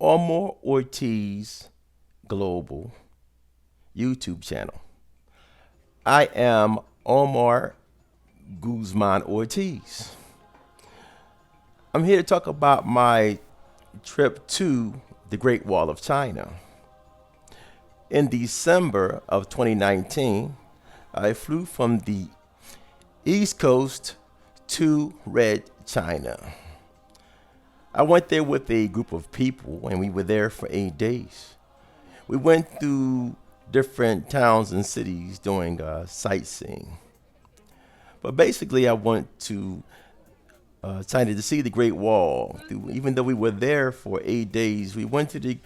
Omar Ortiz Global YouTube channel. I am Omar Guzman Ortiz. I'm here to talk about my trip to the Great Wall of China. In December of 2019, I flew from the East Coast to Red China. I went there with a group of people and we were there for 8 days. We went through different towns and cities doing sightseeing. But basically, I went to China to see the Great Wall. Even though we were there for 8 days, we went to the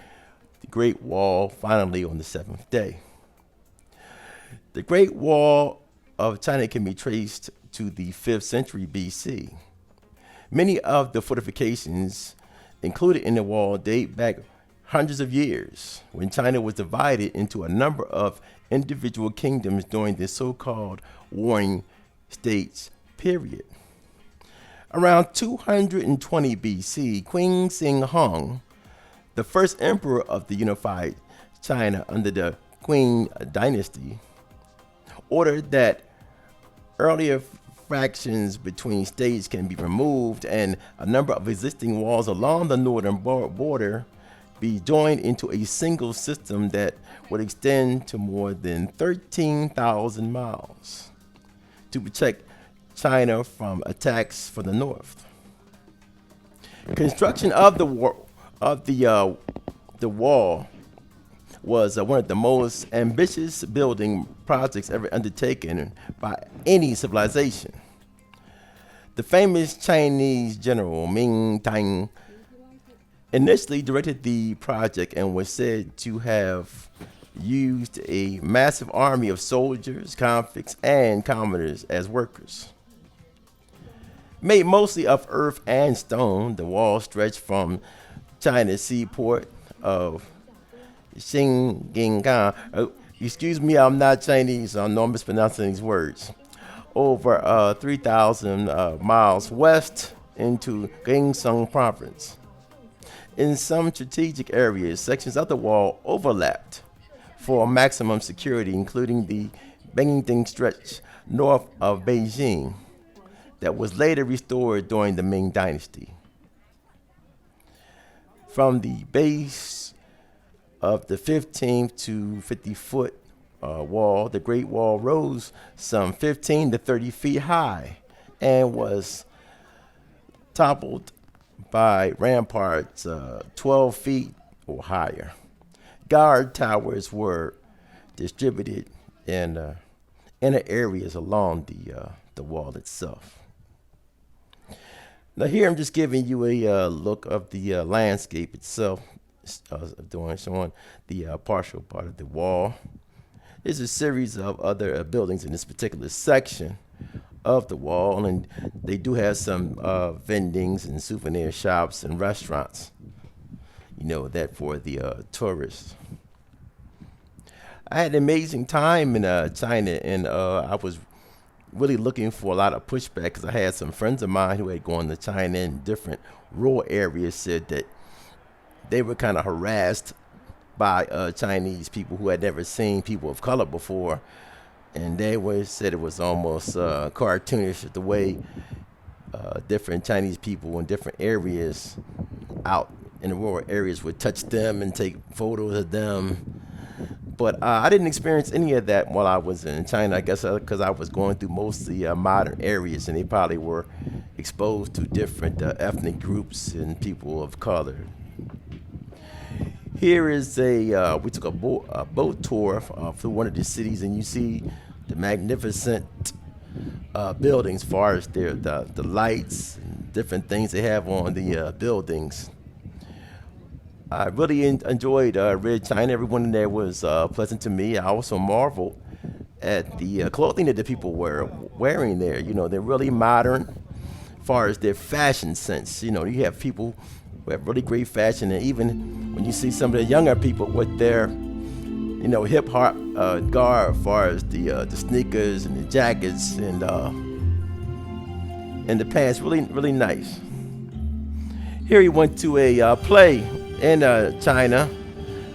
Great Wall finally on the seventh day. The Great Wall of China can be traced to the 5th century BC. Many of the fortifications included in the wall date back hundreds of years when China was divided into a number of individual kingdoms during the so-called Warring States period. Around 220 BC, Qin Shi Huang, the first emperor of the unified China under the Qing dynasty, ordered that earlier fractions between states can be removed and a number of existing walls along the northern border be joined into a single system that would extend to more than 13,000 miles to protect China from attacks from the north. Construction of the wall was one of the most ambitious building projects ever undertaken by any civilization. The famous Chinese general Ming Tang initially directed the project and was said to have used a massive army of soldiers, convicts, and commoners as workers. Made mostly of earth and stone, the wall stretched from China's seaport of Xinjiang. Excuse me, I'm not Chinese, so I know I'm mispronouncing these words. Over 3,000 miles west into Gyeongsang province. In some strategic areas, sections of the wall overlapped for maximum security, including the Beijing stretch north of Beijing that was later restored during the Ming Dynasty. From the base of the 15 to 50 foot wall, the Great Wall rose some 15 to 30 feet high and was toppled by ramparts 12 feet or higher. Guard towers were distributed in inner areas along the wall itself. Now here I'm just giving you a look of the landscape itself, showing the partial part of the wall. There's a series of other buildings in this particular section of the wall, and they do have some vendings and souvenir shops and restaurants, that for the tourists. I had an amazing time in China, and I was really looking for a lot of pushback because I had some friends of mine who had gone to China in different rural areas said that they were kind of harassed by Chinese people who had never seen people of color before, and they said it was almost cartoonish the way different Chinese people in different areas out in the rural areas would touch them and take photos of them. But I didn't experience any of that while I was in China, I guess because I was going through mostly modern areas, and they probably were exposed to different ethnic groups and people of color. Here is we took a boat tour through one of the cities, and you see the magnificent buildings as far as the lights and different things they have on the buildings. I really enjoyed Red China. Everyone in there was pleasant to me. I also marveled at the clothing that the people were wearing there. They're really modern as far as their fashion sense. You have people who have really great fashion, and even when you see some of the younger people with their hip hop garb as far as the sneakers and the jackets and the pants, really nice. Here he went to a play in China.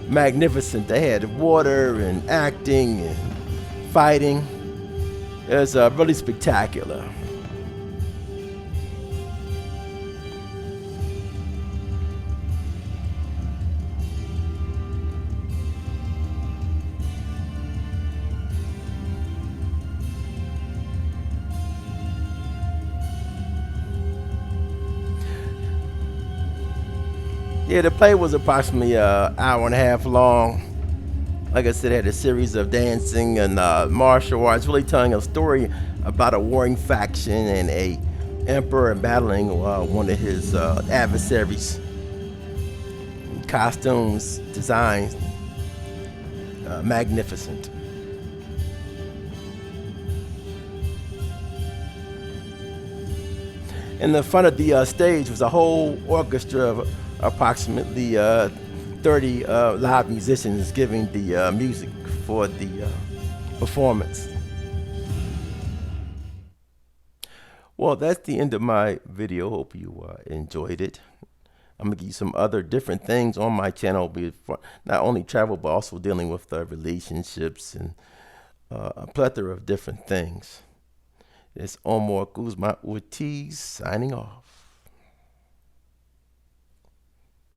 Magnificent. They had water and acting and fighting. It was really spectacular. Yeah, the play was approximately an hour and a half long. Like I said, it had a series of dancing and martial arts, really telling a story about a warring faction and a emperor battling one of his adversaries. Costumes, designs, magnificent. In the front of the stage was a whole orchestra of approximately 30 live musicians giving the music for the performance. Well, that's the end of my video. Hope you enjoyed it. I'm gonna give you some other different things on my channel, be it for not only travel but also dealing with relationships and a plethora of different things. It's Omar Guzman Ortiz signing off.